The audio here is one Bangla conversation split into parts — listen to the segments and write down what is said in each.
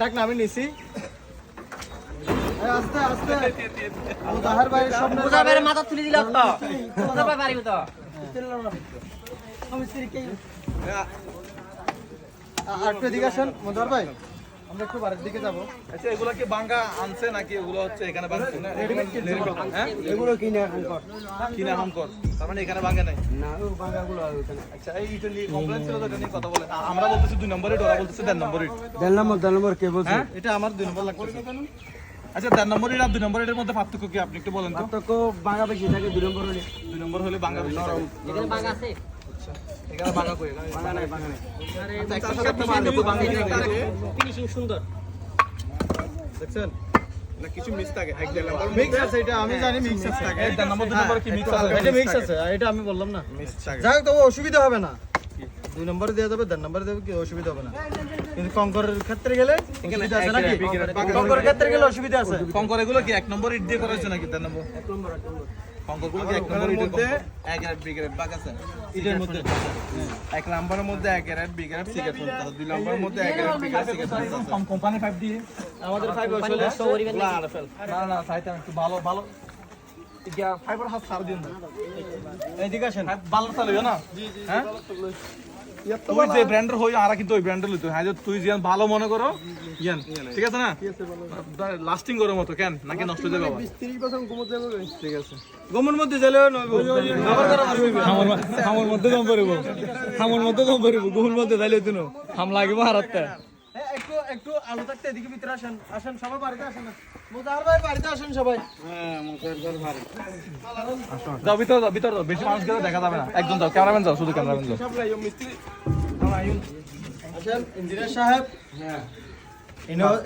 ডাক না আমি নিছি আস্তে আস্তে মুজাহার ভাই সব মুজাহারের মাথা তুলে দিল তো মুজাহার ভাই পারিব তো একটু এদিকে আসেন মুজাহার ভাই আমরা একটু বাড়ির দিকে যাব। আচ্ছা এগুলো কি বাঙ্গা আনছে নাকি এগুলো হচ্ছে এখানে বানছে না হ্যাঁ এগুলো কিনে এখন কর কিনা হাম কর তার মানে এখানে বাঙ্গা নাই না ও বাঙ্গাগুলো ওখানে। আচ্ছা এই এটা নিয়ে কমপ্লেইন ছিল তো এটা নিয়ে কথা বলে আমরা বলতেছি 2 নম্বরে ওরা বলতেছে 1 নম্বরে দেন নম্বর কে বলছে? এটা আমার 2 নম্বর লাগছে। আচ্ছা 1 নম্বরে আর 2 নম্বরে এর মধ্যে পার্থক্য কি আপনি একটু বলেন তো? পার্থক্য বাঙ্গা বেশি থাকে 2 নম্বর হলে 2 নম্বর হলে বাঙ্গা বেশি থাকে। এখানে বাঘ আছে এখানে বাঙ্গা কই এখানে বাঙ্গা নাই বাঙ্গা নাই। আচ্ছা একটার সাথে একটা বাঙ্গা তো বাঙ্গা কিনা ফিনিশিং সুন্দর দেখছেন না কিছু মিক্স থাকে 1 নম্বর মিক্স আছে এটা আমি জানি মিক্স আছে। থাকে 1 নম্বর 2 নম্বর কি মিক্স আছে এটা মিক্স আছে এটা আমি বললাম না। মিক্স থাকে যাই হোক তবে অসুবিধা হবে না। 2 নম্বরে দেওয়া যাবে 10 নম্বরে দেবে কি অসুবিধা হবে না। কিন্তু কঙ্করের ক্ষেত্রে গেলে অসুবিধা আছে নাকি? কঙ্করের ক্ষেত্রে গেলে অসুবিধা আছে। কঙ্কর এগুলো কি 1 নম্বর ইট দিয়ে করেছে নাকি 1 নম্বর 1 নম্বর কঙ্করগুলো কি 1 নম্বর ইটের মধ্যে 1 গ্রেড বি গ্রেড বাগ আছে এটার মধ্যে 1 নম্বরের মধ্যে 1 grade B grade C grade 2 নম্বরের মধ্যে 1 grade B grade C grade কম কোম্পানি 5 দিয়ে আমাদের 5 পানি আসলে নষ্ট করিবেন না না না চাইতাম একটু ভালো ভালো এটা ফাইবার হাফ সার দিন না এইদিকে আসেন। ভালো চালিও না হ্যাঁ তুই যে ব্র্যান্ডের হই আর কিন্তু ওই ব্র্যান্ডের লইতো হ্যাঁ তুই যে ভালো মনে করো ইয়ান ঠিক আছে না লাস্টিং করার মতো কেন নাকি নষ্ট হয়ে যাবে আবার 30 বছর ঘুমোতে যাবে। ঠিক আছে গমন মধ্যে গেলেও নইব ব্যবহার করা পারবে। হামর মধ্যে দম পড়িব হামর মধ্যে দম পড়িব গুহুর মধ্যে যাইলে দিনো হাম লাগিব হারাতে একটু একটু আলো থাকতে এদিকে ভিতরে আসেন আসেন সবাই বাড়িতে আসেন মুজাহার ভাই বাড়িতে আসেন সবাই। যাও ভিতর যাও বেশি মানুষ গেলে দেখা যাবে না একজন যাও ক্যামেরাম্যান যাও শুধু ক্যামেরাম্যান যাও আসেন ইঞ্জিনিয়ার সাহেব।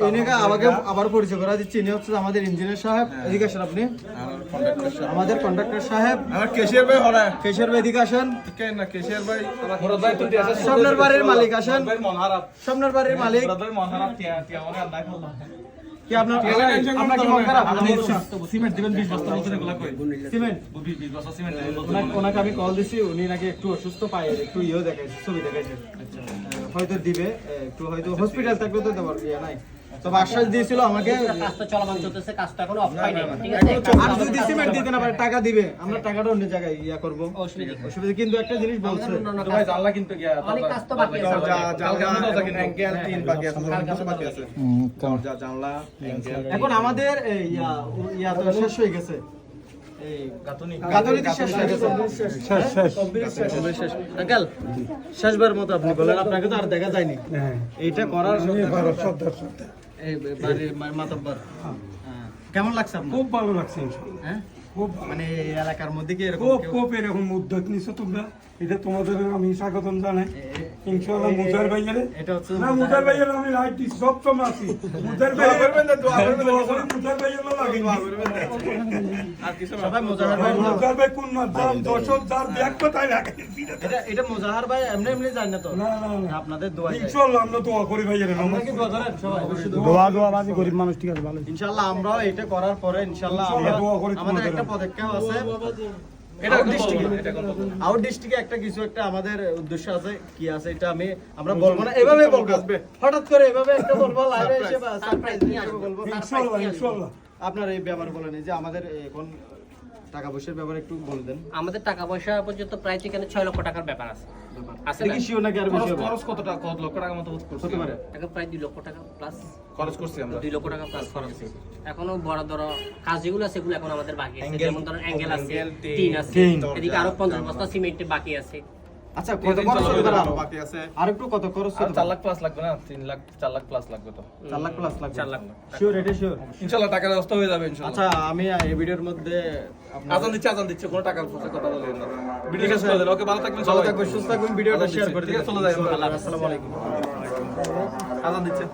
ইনিকে আমাকে আবার পরিচয় করা দিচ্ছি। ইনি হচ্ছে আমাদের ইঞ্জিনিয়ার সাহেব। এদিকে আসেন আপনি। আমাদের কন্ডাক্টর সাহেব। আমার কেশিয়ার ভাই হরা কেশর ভাই এদিকে আসেন। কেন না কেশিয়ার ভাই মুরাদ ভাই তুই আছে স্বপ্নের বাড়ির মালিক আসেন। ভাই মন খারাপ স্বপ্নের বাড়ির মালিক মুরাদ ভাই মন খারাপ টিয়া অনেক আল্লাহ খাল্লা কি আপনার আপনার কি মন খারাপ? সিমেন্ট দিবেন 20 বস্তা বলতে এগুলা কই সিমেন্ট 20 বস্তা সিমেন্ট ওনাকে আমি কল দিছি। উনি নাকি একটু অসুস্থ পায়ে একটু ইয়েও দেখাইছে ছবি দেখাইছে। হয়তো দিবে একটু হয়তো হসপিটাল থাকলে তো দেওয়ার ইয়ে নাই। তবে আশ্বাস দিয়েছিল আমাকে কাজটা চলমান চলতেছে কাজটা এখনো অফ হয়নি ঠিক আছে আর যদি সিমেন্ট দিতে না পারে টাকা দিবে আমরা টাকাটা অন্য জায়গায় ইয়া করব। অসুবিধা কিন্তু একটা জিনিস বলছে ভাই জানলা কিন্তু গিয়া অনেক কাজ তো বাকি আছে জানলা অ্যাঙ্গেল 3 বাকি আছে কিছু বাকি আছে দরজা জানলা অ্যাঙ্গেল এখন আমাদের ইয়া তো শেষ হয়ে গেছে। এই গাঁথনি তো শেষ হয়ে গেছে। শেষ আঙ্কেল শেষবার মতো আপনি বলেন আপনাকে তো আর দেখা যায়নি এইটা করার এই বাড়ির মাতব্বর কেমন লাগছে আপনার? খুব ভালো লাগছে হ্যাঁ খুব মানে এই এলাকার মধ্যে কি এরকম খুব কেউ- খুব এরকম উদ্যোগ নিছো তোমরা এটা তোমাদের আমি স্বাগতম জানাই ইনশাআল্লাহ মুজার ভাইয়ের এটা হচ্ছে না মুজার ভাইয়ের আমি রাইট সব সময় আছি মুজার ভাই করবেন না দোয়া করবেন মুজার ভাইয়ের লাগে আর কিছু সবাই মুজাহার ভাই মুজার ভাই কোন না দাম দর্শক যার ব্যাগ কোথায় রাখে এটা মুজাহার ভাই এমনি এমনি জানি না তো না না না আপনাদের দোয়া চাই। ইনশাআল্লাহ আমরা দোয়া করি ভাইয়ের আপনারা কি দোয়া করেন সবাই? অবশ্যই দোয়া। দোয়া বাজি গরিব মানুষ ঠিক আছে ভালো ইনশাআল্লাহ আমরাও এটা করার পরে ইনশাআল্লাহ আমরা দোয়া করি আমাদের তোমাদের। একটা পদক্ষেপ আছে এটা আউট ডিস্ট্রিক্টে আউট ডিস্ট্রিক্টে একটা কিছু একটা আমাদের উদ্দেশ্য আছে কি আছে এটা আমরা বলবো না এভাবে বলবো হঠাৎ করে এভাবে একটা বলবো লাইভে এসে সারপ্রাইজ নিয়ে আসবো বলবো ইনশাআল্লাহ ইনশাআল্লাহ আপনার এই ব্যাপার বলেন এই যে আমাদের এখন টাকা পয়সার ব্যাপারে একটু বলে দেন। আমাদের টাকা পয়সা পর্যন্ত প্রায় এখানে 6 লক্ষ টাকার ব্যাপার আছে আছে না দেখি শিওর নাকি আর বেশি হবে? খরচ কত টাকা কত লক্ষ টাকা মতো করছি হতে পারে। টাকা প্রায় 2 লক্ষ টাকা প্লাস খরচ করছি আমরা 2 লক্ষ টাকা প্লাস খরচ আছে এখনো বড় ধরো কাজ যেগুলো আছে সেগুলো এখন আমাদের বাকি আছে যেমন ধরুন অ্যাঙ্গেল আছে অ্যাঙ্গেল, টিন আছে টিন, এদিকে আরো 50 বস্তা সিমেন্ট বাকি আছে আচ্ছা কত খরচ হতে পারে আরো? বাকি আছে আর একটু কত খরচ আর হতে 4 লাখ প্লাস লাগবে না 3 লাখ 4 লাখ প্লাস লাগবে তো 4 লাখ প্লাস লাগবে 4 লাখ শিওর এটা শিওর। ইনশাআল্লাহ টাকার ব্যবস্থা হয়ে যাবে ইনশাআল্লাহ আচ্ছা আমি এই ভিডিওর মধ্যে আজান দিচ্ছে কোনো টাকার কথা বলেন না ভিডিও শেষ করে দেন ওকে ভালো থাকবেন ভালো সবাই থাকবেন সুস্থ থাকবেন ভিডিওটা শেয়ার করে ঠিক দিন। আছে চলে যাই আসসালামু আলাইকুম। আজান দিচ্ছে